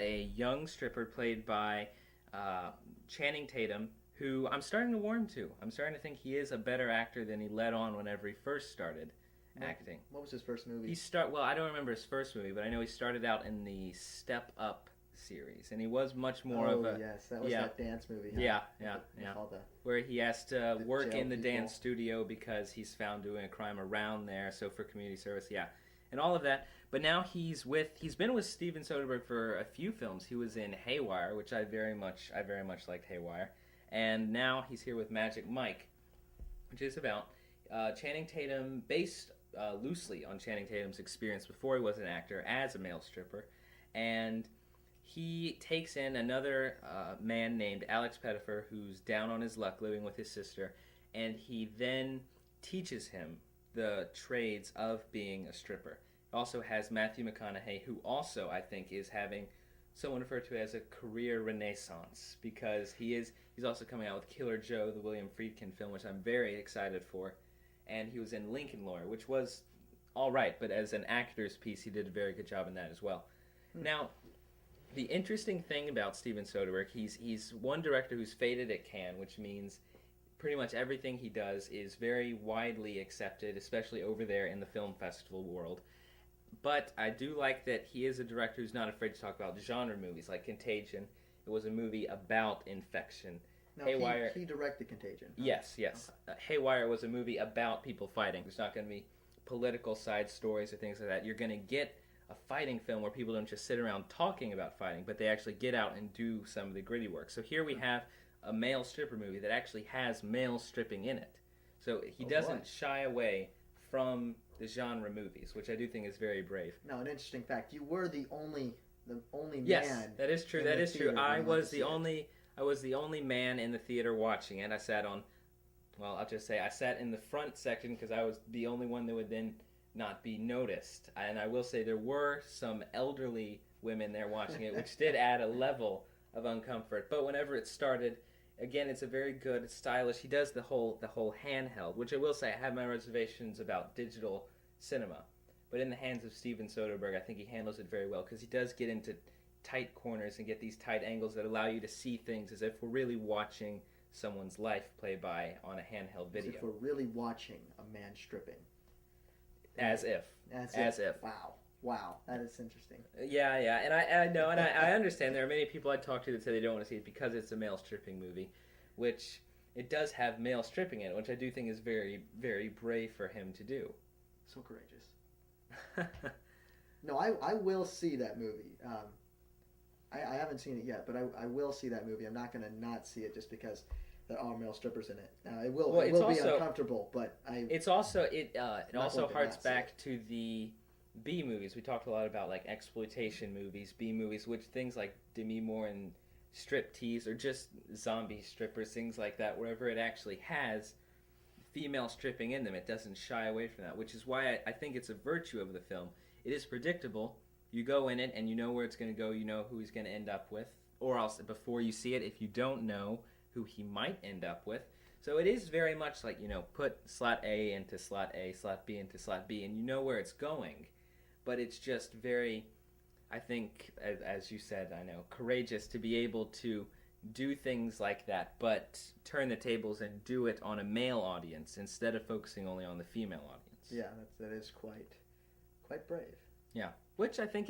a young stripper played by Channing Tatum, who I'm starting to warm to. I'm starting to think he is a better actor than he let on whenever he first started acting. What was his first movie? Well, I don't remember his first movie, but I know he started out in the Step Up series, and he was much more of a yes, that was yeah, that dance movie. Huh? yeah, All the where he has to work jail in the people. dance studio because he's found doing a crime around there. So for community service, yeah, and all of that. But now he's been with Steven Soderbergh for a few films. He was in Haywire, which I very much liked Haywire, and now he's here with Magic Mike, which is about Channing Tatum, based loosely on Channing Tatum's experience before he was an actor as a male stripper, and he takes in another man named Alex Pettifer who's down on his luck living with his sister, and he then teaches him the trades of being a stripper. It also has Matthew McConaughey, who also I think is having someone referred to as a career renaissance because he's also coming out with Killer Joe, the William Friedkin film, which I'm very excited for, and he was in Lincoln Lawyer, which was all right, but as an actor's piece, he did a very good job in that as well. Now, the interesting thing about Steven Soderbergh, he's one director who's faded at Cannes, which means pretty much everything he does is very widely accepted, especially over there in the film festival world. But I do like that he is a director who's not afraid to talk about genre movies, like Contagion. It was a movie about infection. Now, Haywire. he directed Contagion. Huh? Yes. Haywire was a movie about people fighting. There's not going to be political side stories or things like that. You're going to get a fighting film where people don't just sit around talking about fighting, but they actually get out and do some of the gritty work. So here we have a male stripper movie that actually has male stripping in it. So he doesn't shy away from the genre movies, which I do think is very brave. Now, an interesting fact: you were the only yes, man. That is true. That is true. I was the only man in the theater watching it. I sat on, well, I'll just say I sat in the front section because I was the only one that would then not be noticed. And I will say there were some elderly women there watching it, which did add a level of uncomfort. But whenever it started, again, it's a very good, it's stylish. He does the whole handheld, which I will say I have my reservations about digital cinema. But in the hands of Steven Soderbergh, I think he handles it very well because he does get into tight corners and get these tight angles that allow you to see things as if we're really watching someone's life play by on a handheld video. As if we're really watching a man stripping. As if. Wow, that is interesting. Yeah, and I know, and I understand there are many people I talk to that say they don't want to see it because it's a male stripping movie, which it does have male stripping in it, which I do think is very, very brave for him to do. So courageous. No, I will see that movie. I haven't seen it yet, but I will see that movie. I'm not going to not see it just because there are male strippers in it. It will be uncomfortable, but it also harks back to the B movies. We talked a lot about like exploitation movies, B movies, which things like Demi Moore and Striptease or just zombie strippers, things like that, wherever it actually has female stripping in them, it doesn't shy away from that, which is why I think it's a virtue of the film. It is predictable. You go in it and you know where it's going to go, you know who he's going to end up with, or else before you see it, if you don't know who he might end up with. So it is very much like, put slot A into slot A, slot B into slot B, and you know where it's going. But it's just very, I think, as you said, I know, courageous to be able to do things like that, but turn the tables and do it on a male audience instead of focusing only on the female audience. Yeah, that is quite brave. Yeah, which I think